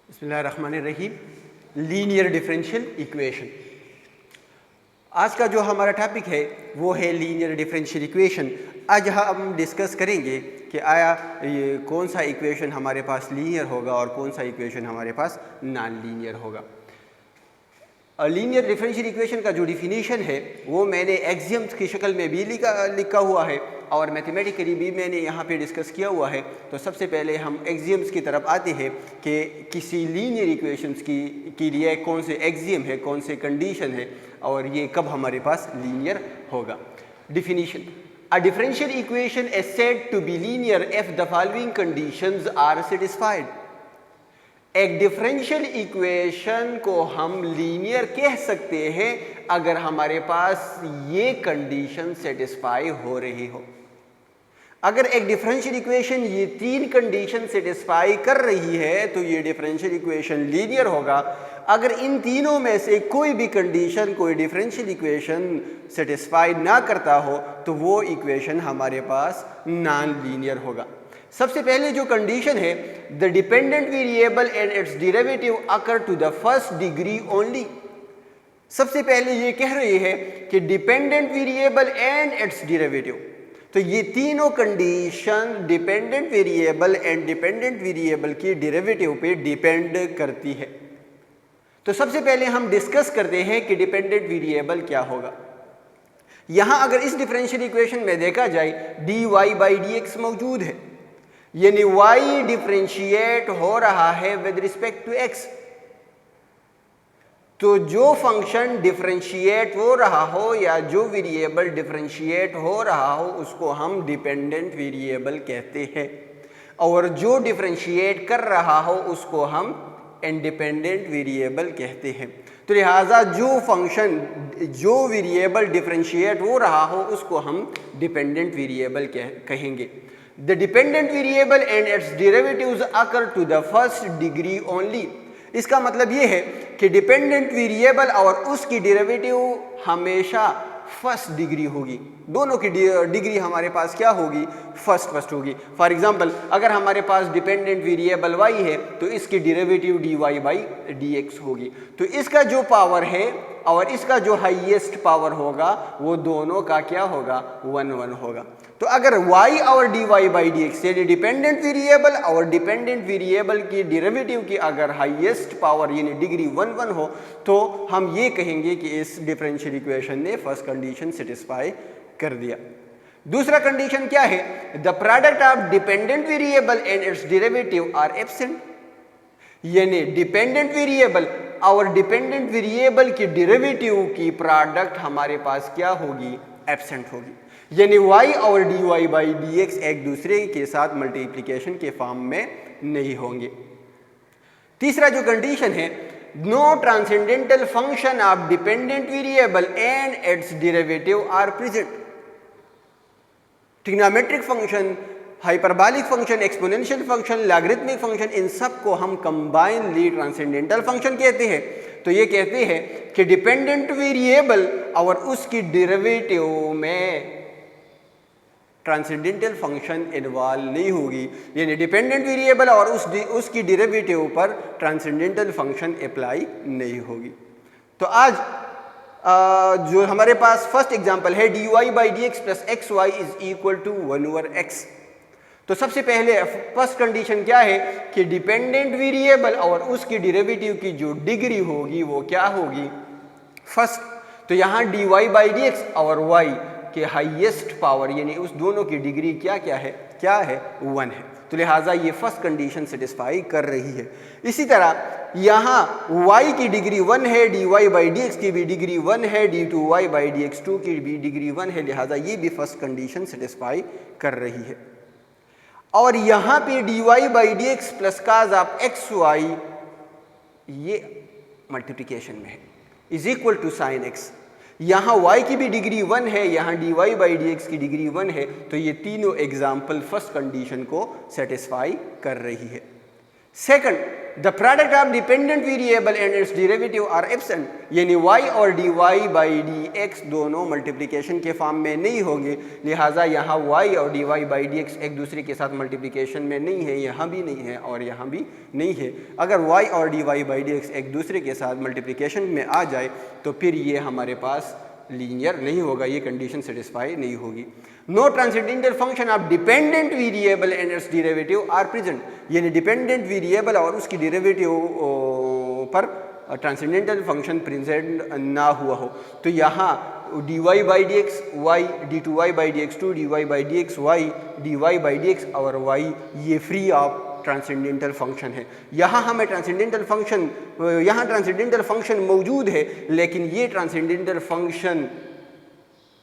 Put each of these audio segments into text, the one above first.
बिस्मिल्लाहिर्रहमानिर्रहीम। Linear differential equation. आज का जो हमारा टॉपिक है वो है लीनियर डिफरेंशियल इक्वेशन। आज हम डिस्कस करेंगे कि आया ये कौन सा इक्वेशन हमारे पास लीनियर होगा और कौन सा इक्वेशन हमारे पास नॉन लीनियर होगा। लीनियर डिफरेंशियल इक्वेशन का जो डिफिनीशन है वो मैंने एक्सियम्स की शक्ल में भी लिखा हुआ है और मैथमेटिकली भी मैंने यहाँ पे डिस्कस किया हुआ है। तो सबसे पहले हम एक्सियम्स की तरफ आते हैं कि किसी लीनियर इक्वेशंस के लिए कौन से एक्सियम है, कौन से कंडीशन है और ये कब हमारे पास लीनियर होगा। Definition: a differential equation is said to be linear if the following conditions are satisfied. एक डिफरेंशियल इक्वेशन को हम लीनियर कह सकते हैं अगर हमारे पास ये कंडीशन सेटिस्फाई हो रही हो। अगर एक डिफरेंशियल इक्वेशन ये तीन कंडीशन सेटिस्फाई कर रही है तो ये डिफरेंशियल इक्वेशन लीनियर होगा। अगर इन तीनों में से कोई भी कंडीशन कोई डिफरेंशियल इक्वेशन सेटिस्फाई ना करता हो तो वो इक्वेशन हमारे पास नॉन लीनियर होगा। सबसे पहले जो कंडीशन है, the dependent variable and its derivative occur to the first degree only. सबसे पहले ये कह रही है कि dependent variable and its derivative, तो ये तीनों condition dependent variable and dependent variable की डेरिवेटिव पे डिपेंड करती है। तो सबसे पहले हम डिस्कस करते हैं कि डिपेंडेंट वेरिएबल क्या होगा। यहां अगर इस डिफरेंशियल इक्वेशन में देखा जाए dy बाई dx मौजूद है, यानी y डिफरेंशिएट हो रहा है विद रिस्पेक्ट टू x। तो जो फंक्शन डिफरेंशिएट हो रहा हो या जो वेरिएबल डिफरेंशिएट हो रहा हो उसको हम डिपेंडेंट वेरिएबल कहते हैं और जो डिफरेंशिएट कर रहा हो उसको हम इंडिपेंडेंट वेरिएबल कहते हैं। तो लिहाजा जो फंक्शन जो वेरिएबल डिफरेंशिएट हो रहा हो उसको हम डिपेंडेंट वेरिएबल कहेंगे। The dependent variable and its derivatives occur to the first degree only। इसका मतलब ये है कि डिपेंडेंट वेरिएबल और उसकी डेरिवेटिव हमेशा फर्स्ट डिग्री होगी। दोनों की डिग्री हमारे पास क्या होगी? फर्स्ट होगी। फॉर एग्जांपल, अगर हमारे पास डिपेंडेंट वेरिएबल y है तो इसकी डेरिवेटिव dy बाई dx होगी। तो इसका जो पावर है और इसका जो हाईएस्ट पावर होगा वो दोनों का क्या होगा? 1 होगा। तो अगर y और dy बाई dx यानी डिपेंडेंट वेरिएबल और डिपेंडेंट वेरिएबल की डेरिवेटिव की अगर हाईएस्ट पावर यानी डिग्री 1 हो तो हम ये कहेंगे कि इस डिफरेंशियल इक्वेशन ने फर्स्ट कंडीशन सेटिस्फाई कर दिया। दूसरा कंडीशन क्या है? The product of dependent variable and its derivative are absent. यानी डिपेंडेंट वेरिएबल और डिपेंडेंट वेरिएबल की डेरिवेटिव की प्रोडक्ट हमारे पास क्या होगी? एब्सेंट होगी। यानी y और dy बाई dx एक दूसरे के साथ मल्टीप्लिकेशन के फॉर्म में नहीं होंगे। तीसरा जो कंडीशन है, no transcendental function of dependent variable and its derivative are present. Trigonometric function, hyperbolic function, exponential function, logarithmic function, इन सब को हम कंबाइनली ट्रांसेंडेंटल फंक्शन कहते हैं। तो ये कहते हैं कि डिपेंडेंट वेरिएबल और उसकी डेरिवेटिव में ट्रांसेंडेंटल फंक्शन इन्वॉल्व नहीं होगी, यानी डिपेंडेंट वेरिएबल और उसकी डेरिवेटिव पर ट्रांसेंडेंटल फंक्शन अप्लाई नहीं होगी। तो आज जो हमारे पास फर्स्ट एग्जांपल है dy by dx plus xy is equal to 1/x। तो सबसे पहले फर्स्ट कंडीशन क्या है कि डिपेंडेंट वेरिएबल और उसकी डेरिवेटिव की जो डिग्री होगी वो क्या होगी? फर्स्ट। तो यहाँ dy बाई dx और y के हाईएस्ट पावर यानी उस दोनों की डिग्री क्या है? 1 है। तो लिहाजा ये फर्स्ट कंडीशन सेटिस्फाई कर रही है। इसी तरह यहाँ y की डिग्री 1 है, dy बाई dx की भी डिग्री 1 है, d2y बाई dx2 की भी डिग्री 1 है, लिहाजा ये भी फर्स्ट कंडीशन सेटिस्फाई कर रही है। और यहाँ पे dy by dx plus cos of xy ये मल्टीप्लिकेशन में है is equal to sine x। यहाँ y की भी डिग्री 1 है, यहाँ dy बाई dx की डिग्री 1 है। तो ये तीनों एग्जाम्पल फर्स्ट कंडीशन को सेटिस्फाई कर रही है। Second, the product of dependent variable and its derivative are absent, यानी y और dy बाई dx दोनों मल्टीप्लिकेशन के फॉर्म में नहीं होंगे, लिहाजा यहाँ y और dy बाई dx एक दूसरे के साथ मल्टीप्लिकेशन में नहीं है, यहाँ भी नहीं है और यहाँ भी नहीं है। अगर y और dy बाई dx एक दूसरे के साथ मल्टीप्लिकेशन में आ जाए तो फिर ये हमारे पास लीनियर नहीं होगा, ये कंडीशन सेटिस्फाई नहीं होगी। No transcendental function of dependent variable and its derivative are present, यानी डिपेंडेंट वेरिएबल और उसकी डेरिवेटिव पर ट्रांसेंडेंटल फंक्शन प्रेजेंट ना हुआ हो, तो यहाँ dy by d x y, d2y by d x 2, dy by d x y, dy by d x और y ये फ्री ऑफ ट्रांसेंडेंटल फंक्शन है। यहाँ हमें ट्रांसेंडेंटल फंक्शन मौजूद है, लेकिन ये ट्रांसेंडेंटल फंक्शन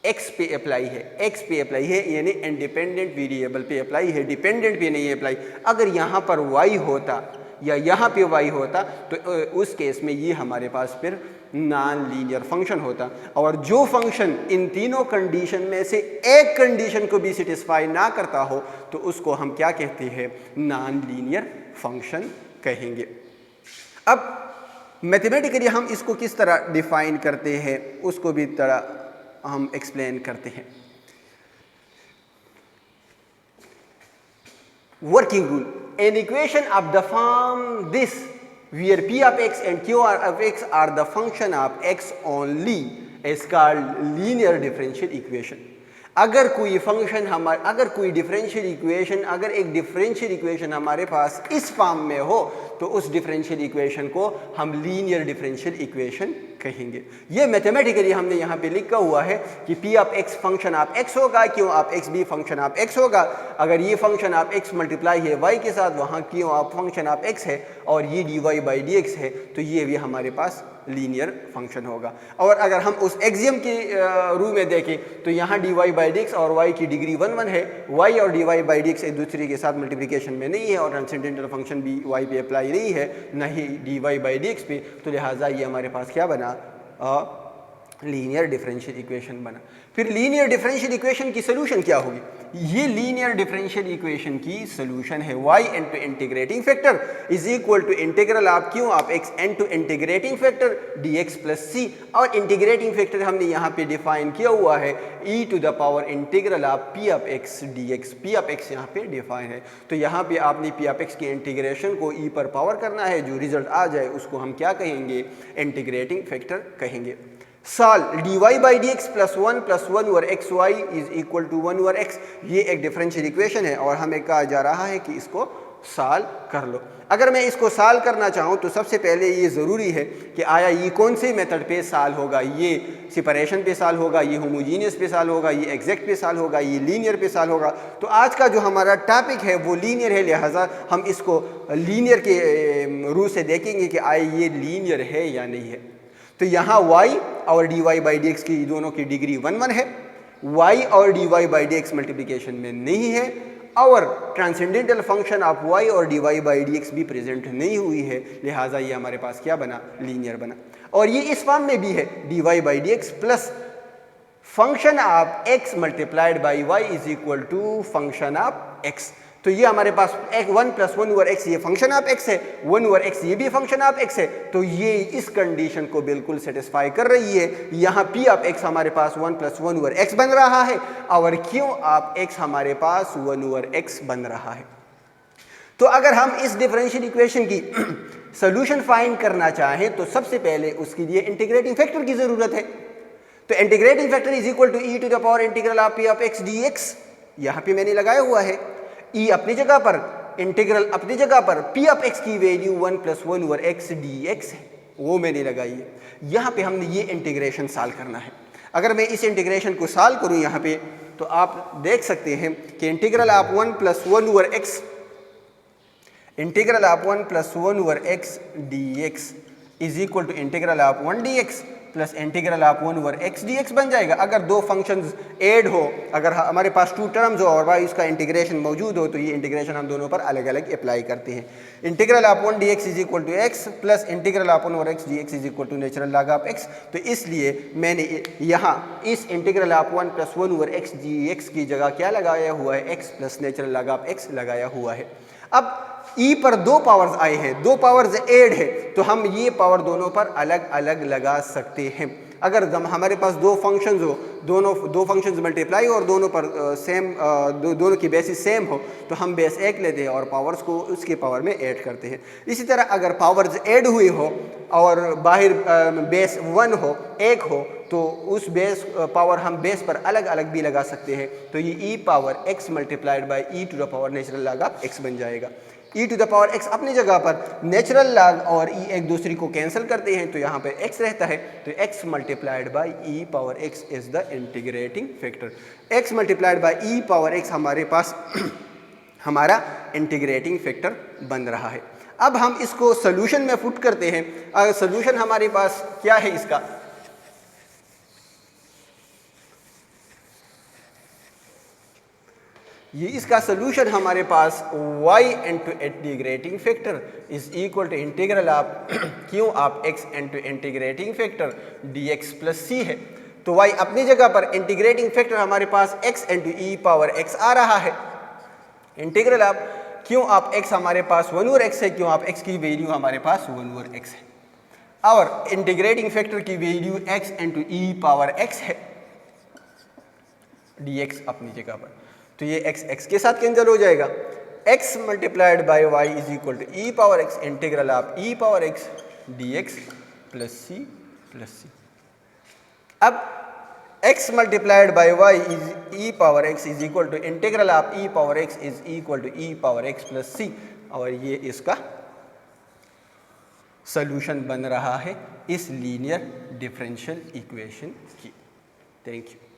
x पे अप्लाई है, x पे अप्लाई है, यानी इंडिपेंडेंट वेरिएबल पे अप्लाई है, डिपेंडेंट पे नहीं अप्लाई। अगर यहाँ पर y होता या यहाँ पे y होता तो उस केस में ये हमारे पास फिर नॉन लीनियर फंक्शन होता, और जो फंक्शन इन तीनों कंडीशन में से एक कंडीशन को भी सेटिस्फाई ना करता हो तो उसको हम क्या कहते हैं, नॉन लीनियर फंक्शन कहेंगे। अब मैथमेटिकली हम इसको किस तरह डिफाइन करते हैं उसको भी तरह हम एक्सप्लेन करते हैं। Working rule, an equation of the form this where p of x and q of x are the function of x only is called linear differential equation। अगर कोई फंक्शन अगर कोई डिफरेंशियल इक्वेशन, अगर एक differential equation हमारे पास इस form में हो तो उस डिफरेंशियल इक्वेशन को हम लीनियर डिफरेंशियल इक्वेशन कहेंगे। ये मैथमेटिकली हमने यहाँ पे लिखा हुआ है कि p of x function of x होगा, q ऑफ x भी फंक्शन ऑफ x होगा। अगर ये फंक्शन ऑफ x मल्टीप्लाई है y के साथ, वहाँ q of function of x है और ये dy बाई dx है, तो ये भी हमारे पास लीनियर फंक्शन होगा। और अगर हम उस एक्सियम के रूप में देखें तो यहाँ dy बाई dx और y की डिग्री 1 1 है, y और dy बाई dx एक दूसरे के साथ मल्टीप्लिकेशन में नहीं है और ट्रांसेंडेंटल फंक्शन भी y पे अप्लाई नहीं है, न ही dy बाई dx पे, तो लिहाजा ये हमारे पास क्या बना, लीनियर डिफरेंशियल इक्वेशन बना। फिर लीनियर डिफरेंशियल इक्वेशन की सोल्यूशन क्या होगी? ये लीनियर डिफरेंशियल इक्वेशन की सोल्यूशन है y into integrating factor is equal to integral of q of x into integrating factor dx plus c, और इंटीग्रेटिंग फैक्टर हमने यहाँ पे डिफाइन किया हुआ है e to the power integral of p of x dx। p of x यहाँ पे define है, तो यहाँ पे आपने p ऑफ x के इंटीग्रेशन को e पर पावर करना है, जो रिजल्ट आ जाए उसको हम क्या कहेंगे, इंटीग्रेटिंग फैक्टर कहेंगे। Solve dy by d x plus 1 over x y is equal to 1 over x, ये एक डिफरेंशियल इक्वेशन है और हमें कहा जा रहा है कि इसको सॉल्व कर लो। अगर मैं इसको सॉल्व करना चाहूँ तो सबसे पहले ये ज़रूरी है कि आया ये कौन से मेथड पे सॉल्व होगा, ये सेपरेशन पे सॉल्व होगा, ये होमोजीनियस पे सॉल्व होगा, ये एग्जैक्ट पे सॉल्व होगा, ये लीनियर पे सॉल्व होगा। तो आज का जो हमारा टॉपिक है वो लीनियर है, लिहाजा हम इसको लीनियर के रूप से देखेंगे कि आया ये लीनियर है या नहीं है। तो यहाँ y और dy बाई डी एक्स की दोनों की डिग्री 1 1 है, y और dy by d x multiplication में नहीं है, और ट्रांसेंडेंटल फंक्शन ऑफ y और dy बाई डी एक्स भी प्रेजेंट नहीं हुई है, लिहाजा ये हमारे पास क्या बना, लीनियर बना। और ये इस फॉर्म में भी है dy by d x plus function of x multiplied by y is equal to function of x। तो ये हमारे पास 1 प्लस 1 ओवर x ये फंक्शन ऑफ x है, 1 ओवर x ये भी फंक्शन ऑफ x है, तो ये इस कंडीशन को बिल्कुल सेटिस्फाई कर रही है। यहाँ p ऑफ x हमारे पास 1 प्लस 1 ओवर x बन रहा है और q ऑफ x हमारे पास 1 ओवर x बन रहा है। तो अगर हम इस डिफरेंशियल इक्वेशन की सोल्यूशन फाइंड करना चाहें तो सबसे पहले उसके लिए इंटीग्रेटिंग फैक्टर की ज़रूरत है। तो integrating factor is equal to e to the power integral of p of x dx, यहाँ पे मैंने लगाया हुआ है e अपनी जगह पर, इंटीग्रल अपनी जगह पर, p ऑफ x की value 1 plus 1 over x dx है, वो मैंने लगाई है। यहाँ पे हमने ये इंटीग्रेशन सॉल्व करना है। अगर मैं इस इंटीग्रेशन को सॉल्व करूँ यहाँ पे तो आप देख सकते हैं कि integral of 1 plus 1 over x, integral of 1 plus 1 over x dx is equal to integral of 1 dx plus integral of 1 over x dx बन जाएगा। अगर दो फंक्शंस ऐड हो, अगर हमारे पास 2 टर्म्स हो और भाई इसका इंटीग्रेशन मौजूद हो, तो ये इंटीग्रेशन हम दोनों पर अलग अलग अप्लाई करते हैं। Integral of 1 dx is equal to x plus integral of 1 over x dx is equal to natural log of x। तो इसलिए मैंने यहाँ इस integral of 1 plus 1 over x dx की जगह क्या लगाया हुआ है, x plus natural log of x लगाया हुआ है। अब ई पर दो पावर्स आए हैं, दो पावर्स ऐड है, तो हम ये पावर दोनों पर अलग अलग लगा सकते हैं। अगर हमारे पास दो फंक्शंस हो, दो फंक्शंस मल्टीप्लाई और दोनों पर दोनों की बेसिस सेम हो, तो हम बेस एक लेते हैं और पावर्स को उसके पावर में ऐड करते हैं। इसी तरह अगर पावर्स ऐड हुई हो और बाहर बेस 1 हो, एक हो, तो उस बेस पावर हम बेस पर अलग अलग भी लगा सकते हैं। तो ये e power x multiplied by e to the power natural log of x बन जाएगा। E to the power x अपनी जगह पर, नेचुरल लॉग और ई एक दूसरे को कैंसिल करते हैं, तो यहाँ पे एक्स रहता है, तो x multiplied by E power x is the integrating factor. X multiplied by E power x हमारे पास हमारा इंटीग्रेटिंग फैक्टर बन रहा है। अब हम इसको सोल्यूशन में पुट करते हैं। अगर सोल्यूशन हमारे पास क्या है इसका, ये इसका सोल्यूशन हमारे पास y into integrating factor is equal to integral of क्यों आप x into integrating factor dx plus c है। तो y अपनी जगह पर, इंटीग्रेटिंग फैक्टर हमारे पास x into e power x आ रहा है। इंटीग्रल ऑफ क्यों आप x हमारे पास 1 ओवर x है, क्यों आप x की वैल्यू हमारे पास 1 ओवर x है, और इंटीग्रेटिंग फैक्टर की value x into e power x है, dx अपनी जगह पर। तो ये x x के साथ कैंसिल हो जाएगा। x multiplied by y is equal to e power x integral of e power x dx plus c plus c. अब x multiplied by y is e power x is equal to integral of e power x is equal to e power x plus c, और ये इसका solution बन रहा है इस linear differential equation की। Thank you.